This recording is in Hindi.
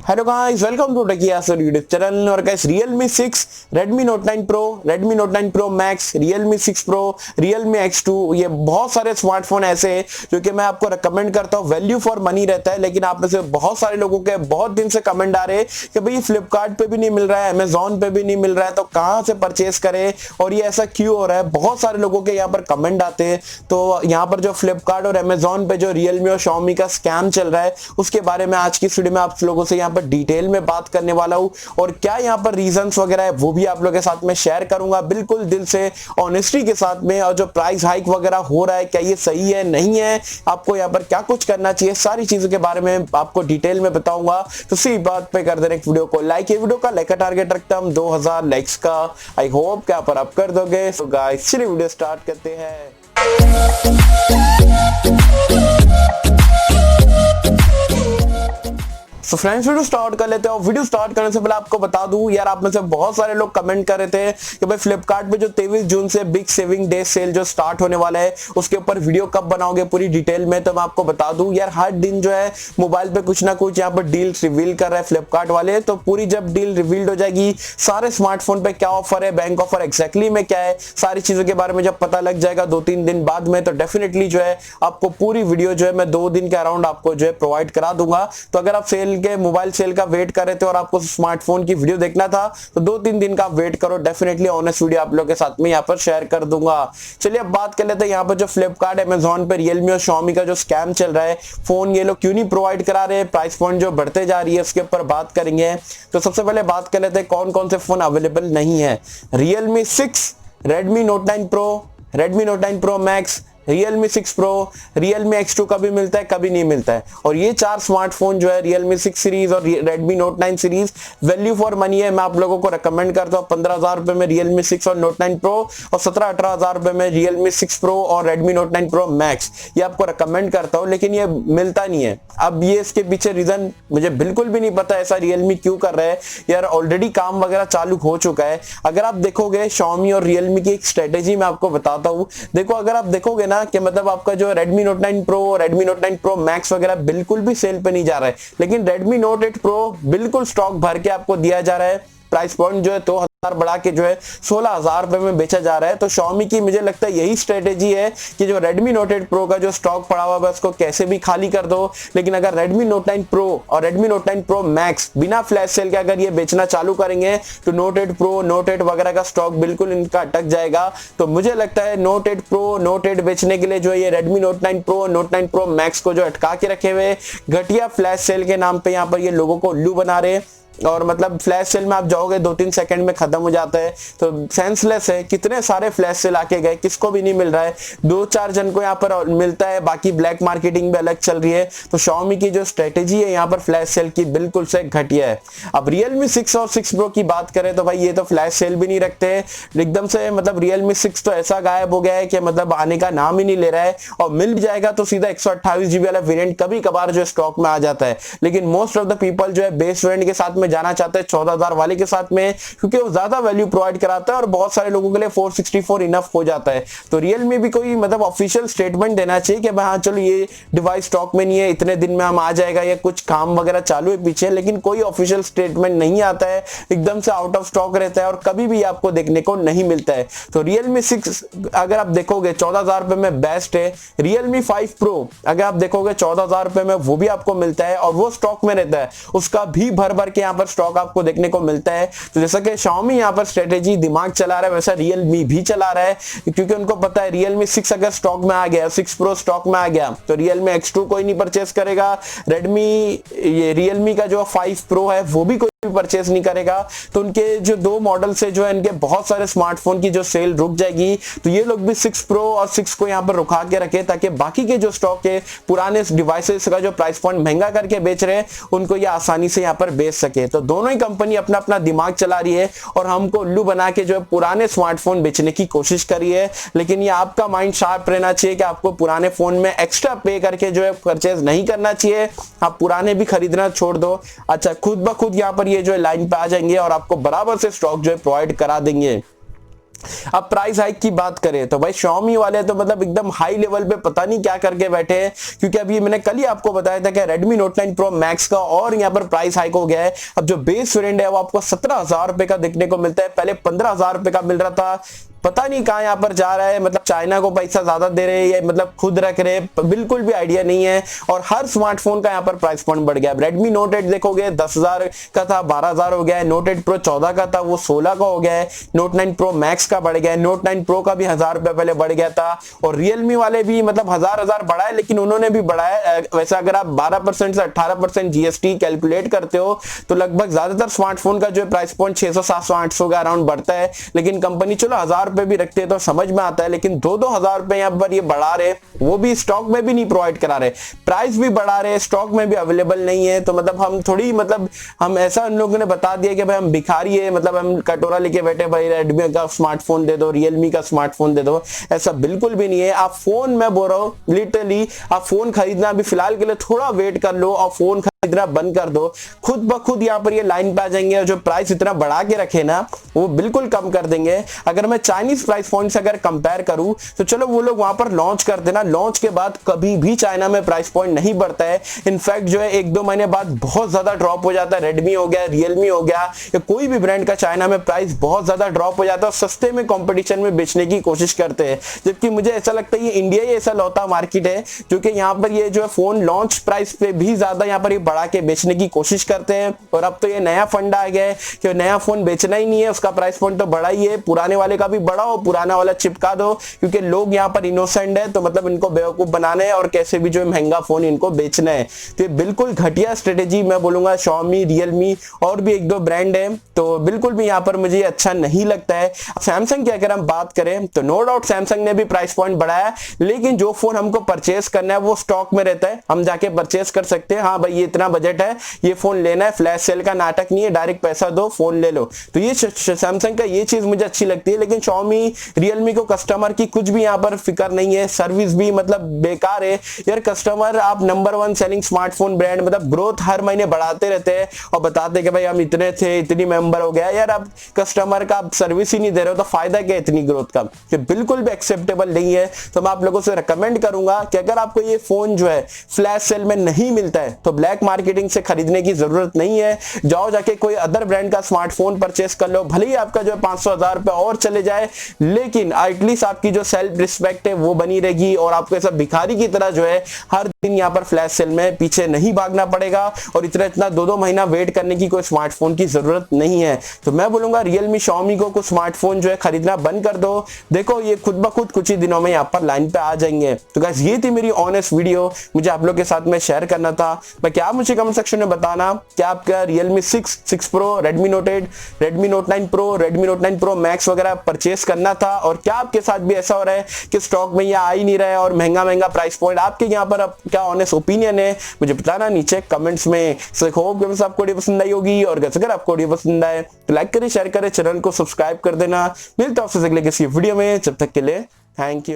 Hello guys, welcome to Techie Yasar YouTube channel. और guys Realme 6, Redmi Note 9 Pro, Redmi Note 9 Pro Max, Realme 6 Pro, Realme X2, ये बहुत सारे स्मार्टफोन ऐसे हैं जो कि मैं आपको रेकमेंड करता हूँ। वैल्यू फॉर मनी रहता है, लेकिन आप में से बहुत सारे लोगों के बहुत दिन से कमेंट आ रहे हैं कि भाई फ्लिपकार्ट पे भी नहीं मिल रहा है, अमेजोन पे भी नहीं मिल रहा है, तो कहाँ से परचेस करें और ये ऐसा क्यों हो रहा है। बहुत सारे लोगों के यहाँ पर कमेंट आते हैं। तो यहाँ पर जो फ्लिपकार्ट और अमेजोन पे जो Realme और Xiaomi का स्कैम चल रहा है, उसके बारे में आज की इस वीडियो में आप लोगों से यहाँ पर डिटेल में बात करने वाला हूं। और क्या यहाँ पर रीजंस वगैरह है वो भी आप लोगों के साथ में शेयर करूंगा, बिल्कुल दिल से ऑनेस्टी के साथ में। और जो प्राइस हाइक वगैरह हो रहा है, क्या ये सही है नहीं है, आपको यहाँ पर क्या कुछ करना चाहिए, सारी चीजों के बारे में आपको डिटेल में बताऊंगा। तो इसी बात पे कर देना एक वीडियो को लाइक। ये वीडियो का लाइक का टारगेट रखता हूं 2000 लाइक्स का। आई होप क्या पर आप कर दोगे। सो गाइस चलिए वीडियो स्टार्ट करते हैं। तो फ्रेंड्स वीडियो स्टार्ट कर लेते हैं। और वीडियो स्टार्ट करने से पहले आपको बता दूं यार, आप में से बहुत सारे लोग कमेंट कर रहे थे कि भाई फ्लिपकार्ट पे जो 23 जून से बिग सेविंग डे सेल जो स्टार्ट होने वाला है, उसके ऊपर वीडियो कब बनाओगे पूरी डिटेल में। तो मैं आपको बता दूं यार, हर दिन जो है मोबाइल पे कुछ ना कुछ यहाँ पर डील रिवील कर रहे हैं फ्लिपकार्ट वाले। तो पूरी जब डील रिवील्ड हो जाएगी, सारे स्मार्टफोन पे क्या ऑफर है, बैंक ऑफर एक्जैक्टली में क्या है, सारी चीजों के बारे में जब पता लग जाएगा 2-3 दिन बाद में, तो डेफिनेटली जो है आपको पूरी वीडियो जो है मैं 2 दिन के अराउंड आपको जो है प्रोवाइड करा दूंगा। तो अगर आप सेल के मोबाइल सेल का वेट कर रहे थे और आपको स्मार्टफोन की वीडियो देखना था, तो 2-3 दिन का वेट करो, डेफिनेटली ऑनेस्ट वीडियो आप लोगों के साथ में यहाँ पर शेयर कर दूंगा। चलिए अब बात कर लेते हैं यहाँ पर जो फ्लिपकार्ट अमेजोन पे Realme और Xiaomi का जो स्कैम चल रहा है, फोन ये लोग क्यों नहीं प्रोवाइड करा रहे, प्राइस पॉइंट जो बढ़ते जा रही है उसके ऊपर बात करेंगे। तो सबसे पहले बात कर लेते हैं कौन कौन से फोन अवेलेबल नहीं है। Realme 6, Redmi Note 9 Pro, Redmi Note 9 Pro Max, Realme 6 Pro, Realme X2 कभी मिलता है कभी नहीं मिलता है। और ये 4 स्मार्टफोन जो है Realme 6 सीरीज और Redmi Note 9 series value for money है। मैं आप लोगों को रेकमेंड करता हूँ 15,000 रुपए में Realme 6 और Note 9 Pro, और 17-18,000 रुपए में Realme 6 Pro और Redmi Note 9 Pro Max। ये आपको रेकमेंड करता हूँ, लेकिन ये मिलता नहीं है। अब ये इसके पीछे रीजन मुझे बिल्कुल भी नहीं पता, ऐसा Realme क्यों कर रहा है यार। ऑलरेडी काम वगैरह चालू हो चुका है। अगर आप देखोगे Xiaomi और Realme की एक स्ट्रेटेजी मैं आपको बताता हूँ। देखो अगर आप देखोगे कि मतलब आपका जो Redmi Note 9 Pro, Redmi Note 9 Pro Max वगैरह बिल्कुल भी सेल पे नहीं जा रहा है, लेकिन Redmi Note 8 Pro बिल्कुल स्टॉक भर के आपको दिया जा रहा है। प्राइस पॉइंट जो है 2000 बढ़ा के जो है 16,000 रुपए में बेचा जा रहा है। तो Xiaomi की मुझे लगता है यही स्ट्रेटेजी है कि जो Redmi Note 8 Pro का जो स्टॉक पड़ा हुआ है उसको कैसे भी खाली कर दो। लेकिन अगर Redmi Note 9 Pro और Redmi Note 9 Pro Max बिना फ्लैश सेल के अगर ये बेचना चालू करेंगे, तो Note 8 Pro, Note 8 वगैरह का स्टॉक बिल्कुल इनका अटक जाएगा। तो मुझे लगता है Note 8 Pro, Note 8 बेचने के लिए जो है ये Redmi Note 9 Pro, Note 9 Pro Max को जो अटका के रखे हुए, घटिया फ्लैश सेल के नाम पे यहाँ पर ये लोगों को उल्लू बना रहे हैं। और मतलब फ्लैश सेल में आप जाओगे 2-3 सेकंड में खत्म हो जाता है, तो सेंसलेस है। कितने सारे फ्लैश सेल आके गए, किसको भी नहीं मिल रहा है, 2-4 जन को यहाँ पर मिलता है, बाकी ब्लैक मार्केटिंग भी अलग चल रही है। तो Xiaomi की जो स्ट्रेटेजी है यहाँ पर फ्लैश सेल की बिल्कुल से घटिया है। अब Realme 6 और 6 Pro की बात करें तो भाई ये तो फ्लैश सेल भी नहीं रखते एकदम से। मतलब Realme 6 तो ऐसा गायब हो गया है कि मतलब आने का नाम ही नहीं ले रहा है, और मिल जाएगा तो सीधा 128 GB वाला वेरिएंट कभी कभार जो स्टॉक में आ जाता है। लेकिन मोस्ट ऑफ द पीपल जो है बेस वेरिएंट के साथ में जाना चाहते हैं 14,000 वाले के साथ में, क्योंकि वो ज्यादा वैल्यू प्रोवाइड कराता है और बहुत सारे लोगों के लिए 464 इनफ हो जाता है। तो Realme भी कोई मतलब ऑफिशियल स्टेटमेंट देना चाहिए कि भाई हाँ चलो ये डिवाइस स्टॉक में नहीं है, इतने दिन में हम आ जाएगा, या कुछ काम वगैरह चालू है पीछे, लेकिन कोई ऑफिशियल स्टेटमेंट नहीं आता है, एकदम से आउट ऑफ स्टॉक रहता है और कभी भी आपको देखने को नहीं मिलता है। तो Realme 6 अगर आप देखोगे 14,000 रुपए में बेस्ट है। Realme 5 Pro अगर आप देखोगे 14,000 रुपए में वो भी आपको मिलता है, और वो स्टॉक में रहता है, उसका भी भर भर के यहाँ पर स्टॉक आपको देखने को मिलता है। तो जैसा कि Xiaomi यहाँ पर स्ट्रेटेजी दिमाग चला रहा है, वैसा Realme भी चला रहा है, क्योंकि उनको पता है Realme 6 अगर स्टॉक में आ गया, 6 Pro स्टॉक में आ गया, तो Realme X2 कोई नहीं परचेस करेगा। Realme का जो 5 Pro है वो भी परचेस नहीं करेगा। तो उनके जो 2 मॉडल से जो है इनके बहुत सारे स्मार्टफोन की जो सेल रुक जाएगी। तो ये लोग भी 6 Pro और 6 को यहाँ पर रुका के रखे, ताकि बाकी के जो स्टॉक है पुराने डिवाइसेस का जो प्राइस पॉइंट महंगा करके बेच रहे हैं, उनको ये आसानी से यहाँ पर बेच सके। तो दोनों ही कंपनी अपना अपना दिमाग चला रही है और हमको उल्लू बना के जो है पुराने स्मार्टफोन बेचने की कोशिश करी है। लेकिन ये आपका माइंड शार्प रहना चाहिए कि आपको पुराने फोन में एक्स्ट्रा पे करके जो है परचेज नहीं करना चाहिए। आप पुराने भी खरीदना छोड़ दो। अच्छा, खुद ब खुद यहाँ पर ये जो है लाइन पे आ जाएंगे और आपको बराबर से स्टॉक जो है प्रोवाइड करा देंगे। अब प्राइस हाइक की बात करें तो भाई Xiaomi वाले तो मतलब एकदम हाई लेवल पे पता नहीं क्या करके बैठे हैं, क्योंकि अभी मैंने कल ही आपको बताया था कि Redmi Note 9 Pro Max का और यहाँ पर प्राइस हाइक हो गया है। अब जो बेस वेरिएंट है वो आपको 17,000 रुपए का देखने को मिलता है, पहले 15,000 रुपए का मिल रहा था। पता नहीं कहां यहाँ पर जा रहा है, मतलब चाइना को पैसा ज्यादा दे रहे हैं या मतलब खुद रख रहे हैं, बिल्कुल भी आइडिया नहीं है। और हर स्मार्टफोन का यहाँ पर प्राइस पॉइंट बढ़ गया है। Redmi Note 8 देखोगे 10,000 का था 12,000 हो गया है, Note 8 Pro 14 का था वो 16 का हो गया है, Note 9 Pro Max का बढ़ गया है, Note 9 Pro का भी 1,000 रुपए पहले बढ़ गया था। और Realme वाले भी मतलब हजार बढ़ा है, लेकिन उन्होंने भी बढ़ाया। वैसे अगर आप 12% से 18% जीएसटी कैलकुलेट करते हो तो लगभग ज्यादातर स्मार्टफोन का जो प्राइस पॉइंट 600 700 800 का अराउंड बढ़ता है, लेकिन कंपनी चलो 1,000 रुपए भी रखते हैं तो समझ में आता है। लेकिन 2-2 हजार रुपए यहाँ पर ये बढ़ा रहे, वो भी स्टॉक में भी नहीं प्रोवाइड करा रहे, प्राइस भी बढ़ा रहे, स्टॉक में भी अवेलेबल नहीं है। तो मतलब हम थोड़ी मतलब हम ऐसा उन लोगों ने बता दिया कि भाई हम भिखारी है, मतलब हम कटोरा लेके बैठे भाई Redmi का स्मार्टफोन दे दो, Realme का स्मार्टफोन दे दो, ऐसा बिल्कुल भी नहीं है। आप फोन, मैं बोल रहा हूँ लिटरली, आप फोन खरीदना अभी फिलहाल के लिए थोड़ा वेट कर लो और फोन खरीदना बंद कर दो, खुद ब खुद यहाँ पर ये लाइन पे आ जाएंगे और जो प्राइस इतना बढ़ा के रखे ना वो बिल्कुल कम कर देंगे। अगर मैं चाइनीज प्राइस पॉइंट से अगर कंपेयर करूं तो चलो वो लोग वहां पर लॉन्च कर देना, लॉन्च के बाद कभी भी चाइना में प्राइस पॉइंट नहीं बढ़ता है। इनफैक्ट जो है 1-2 महीने बाद बहुत ज्यादा ड्रॉप हो जाता है। Redmi हो गया, Realme हो गया, या कोई भी ब्रांड का चाइना में प्राइस बहुत ज्यादा ड्रॉप हो जाता है, सस्ते में कंपटीशन में बेचने की कोशिश करते हैं। जबकि मुझे ऐसा लगता है ये इंडिया ही ऐसा लौता मार्केट है जो कि यहाँ पर ये जो है फोन लॉन्च प्राइस पे भी ज्यादा यहाँ पर ये बढ़ा के बेचने की कोशिश करते हैं। और अब तो ये नया फंडा आ गया है कि नया फोन बेचना ही नहीं है, उसका प्राइस पॉइंट तो बढ़ा ही है, पुराने वाले का भी बढ़ाओ, पुराना वाला चिपका दो, क्योंकि लोग यहाँ पर इनोसेंट है तो मतलब इनको बेवकूफ बनाना है और कैसे भी जो है महंगा फोन इनको बेचना है। तो ये बिल्कुल घटिया स्ट्रेटेजी मैं बोलूंगा। Xiaomi, Realme और भी 1-2 ब्रांड है तो बिल्कुल भी यहाँ पर मुझे अच्छा नहीं लगता है। सैमसंग की अगर हम बात करें तो नो डाउट सैमसंग ने भी प्राइस पॉइंट बढ़ाया, लेकिन जो फोन हमको परचेस करना है वो स्टॉक में रहता है, हम जाके परचेस कर सकते हैं। हाँ भाई ये इतना बजट है, ये फोन लेना है, फ्लैश सेल का नाटक नहीं है, डायरेक्ट पैसा दो फोन ले लो। तो ये सैमसंग का ये चीज मुझे अच्छी लगती है। लेकिन Xiaomi, Realme को कस्टमर की कुछ भी यहाँ पर फिक्र नहीं है, सर्विस भी मतलब बेकार है यार। कस्टमर, आप नंबर 1 सेलिंग स्मार्टफोन ब्रांड, मतलब ग्रोथ हर महीने बढ़ाते रहते हैं और बताते कि भाई हम इतने थे, इतनी मेंबर हो गया यार। आप कस्टमर का आप सर्विस ही नहीं दे रहे हो तो फायदा क्या इतनी ग्रोथ का, कि बिल्कुल भी एक्सेप्टेबल नहीं है। तो मैं आप लोगों से रिकमेंड करूंगा कि अगर आपको ये फोन जो है फ्लैश सेल में नहीं मिलता है तो ब्लैक मार्केटिंग से खरीदने की जरूरत नहीं है, जाओ जाके कोई अदर ब्रांड का स्मार्टफोन परचेस कर लो, भले ही आपका जो है 500-1000 रुपए और चले जाए, लेकिन एटलीस्ट आपकी जो सेल्फ रिस्पेक्ट है वो बनी रहेगी और आपको ऐसा भिखारी की तरह जो है हर दिन यहाँ पर फ्लैश सेल में पीछे नहीं भागना पड़ेगा और इतना 2-2 महीना वेट करने की कोई स्मार्टफोन की जरूरत नहीं है। तो मैं बोलूंगा Realme, Xiaomi को कुछ स्मार्टफोन जो है खरीदना बंद कर दो, देखो ये खुद ब खुद कुछ ही दिनों में यहाँ पर लाइन पे आ जाएंगे। तो गाइस ये थी मेरी ऑनेस्ट वीडियो, मुझे आप लोग के साथ में शेयर करना था। बाकी आप मुझे कमेंट सेक्शन में बताना क्या आपका Realme 6 Pro, Redmi Note 8, Redmi Note 9 Pro, Redmi Note 9 Pro Max वगैरह परचेस करना था, और क्या आपके साथ भी ऐसा हो रहा है कि स्टॉक में ये आ ही नहीं रहा है और महंगा प्राइस पॉइंट, आपके यहाँ पर क्या ऑनेस्ट ओपिनियन है मुझे बताना नीचे कमेंट्स में। सो होप कि आपको वीडियो पसंद आई होगी, और अगर आपको वीडियो पसंद आए तो लाइक करें, शेयर करें, चैनल को सब्सक्राइब कर देना। मिलता है आपसे अगले किसी वीडियो में, जब तक के लिए थैंक यू।